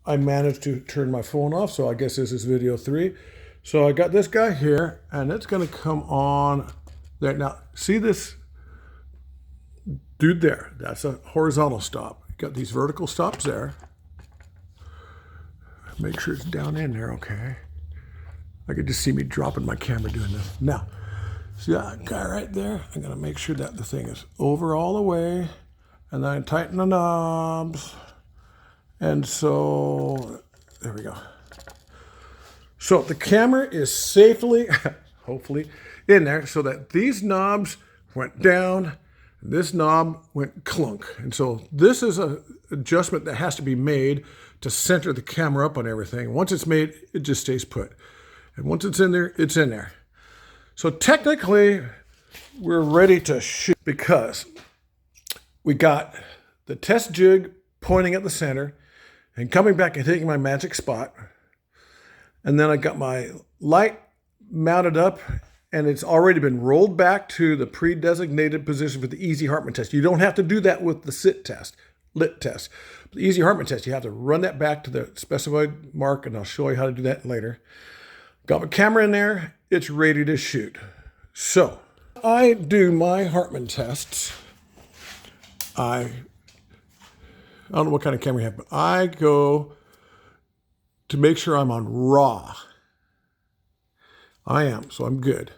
I managed to turn my phone off, so I guess this is video 3. So I got this guy here, and it's going to come on there. Now, see this dude there? That's a horizontal stop. You got these vertical stops there. Make sure it's down in there, okay? I could just see me dropping my camera doing this. Now, see that guy right there? I'm going to make sure that the thing is over all the way, and then I tighten the knobs. And so, there we go. So the camera is safely, hopefully, in there so that these knobs went down, and this knob went clunk. And so this is an adjustment that has to be made to center the camera up on everything. Once it's made, it just stays put. And once it's in there, it's in there. So technically, we're ready to shoot because we got the test jig pointing at the center and coming back and hitting my magic spot. And then I got my light mounted up, and it's already been rolled back to the pre-designated position for the easy Hartmann test. You don't have to do that with the lit test. The easy Hartmann test, you have to run that back to the specified mark, and I'll show you how to do that later. Got my camera in there. It's ready to shoot. So I do my Hartmann tests. I don't know what kind of camera you have, but I go to make sure I'm on raw. I am, so I'm good.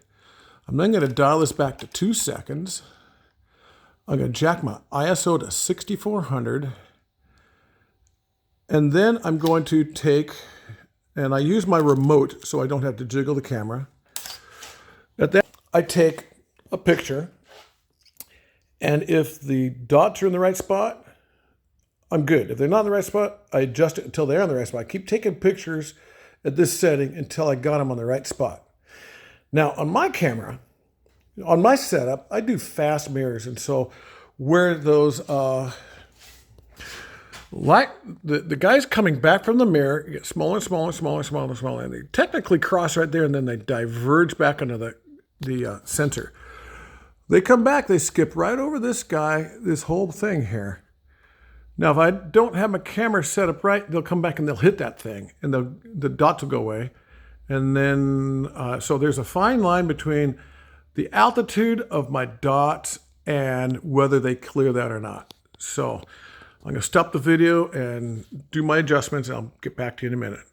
I'm then going to dial this back to 2 seconds. I'm going to jack my ISO to 6400. And then I'm going to take, and I use my remote so I don't have to jiggle the camera. At that, I take a picture, and if the dots are in the right spot, I'm good. If they're not in the right spot, I adjust it until they're in the right spot. I keep taking pictures at this setting until I got them on the right spot. Now, on my camera, on my setup, I do fast mirrors. And so where those, the guys coming back from the mirror get smaller and smaller and smaller and smaller and smaller. And they technically cross right there, and then they diverge back onto the sensor. They come back, they skip right over this guy, this whole thing here. Now, if I don't have my camera set up right, they'll come back and they'll hit that thing, and the dots will go away. And then, so there's a fine line between the altitude of my dots and whether they clear that or not. So I'm going to stop the video and do my adjustments, and I'll get back to you in a minute.